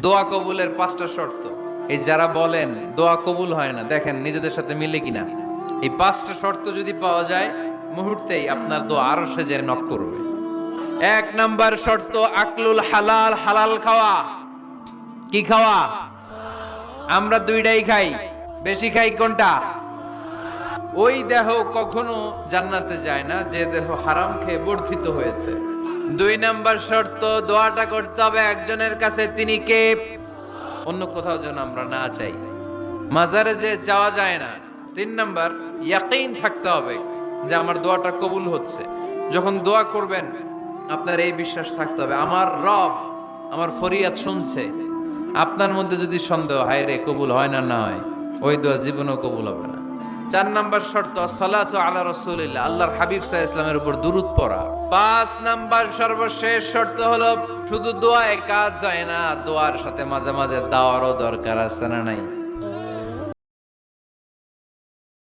দোয়া কবুলের 5টা শর্ত। এই যারা বলেন দোয়া কবুল হয় না, দেখেন নিজেদের সাথে মিলে কিনা। এই 5টা শর্ত যদি পাওয়া যায়, মুহূর্তেই আপনার দোয়া আরশে যে নক করবে। 1 নাম্বার শর্ত আকলুল হালাল, হালাল খাওয়া। কি খাওয়া? আমরা দুইটাই খাই, বেশি খাই কোনটা? ওই দেহ কখনো জান্নাতে যায় না যে দেহ হারাম খেয়ে বর্ধিত হয়েছে। 2 নাম্বার শর্ত, দোয়াটা করতে হবে একজনের কাছে, তিনি কে? অন্য কোথাও যেন আমরা না চাই, মাজারে যে যাওয়া যায় না। 3 নাম্বার, ইয়াকিন থাকতে হবে যে আমার দোয়াটা কবুল হচ্ছে। যখন দোয়া করবেন আপনার এই বিশ্বাস থাকতে হবে আমার রব আমার ফরিয়াদ শুনছে। আপনার মধ্যে যদি সন্দেহ, হায় রে কবুল হয় না, না হয়, ওই দোয়া জীবনেও কবুল হবে না। 4 নাম্বার শর্ত সালাতু আলা রাসূলিল্লাহ, আল্লাহর হাবিব সাল্লাল্লাহু আলাইহি ওয়াসাল্লামের উপর দুরূদ পড়া। 5 নাম্বার সর্বশেষ শর্ত হলো শুধু দোয়ায় কাজ হয় না, দোয়ার সাথে মাঝে মাঝে দাওয়ারও দরকার আছে না নাই?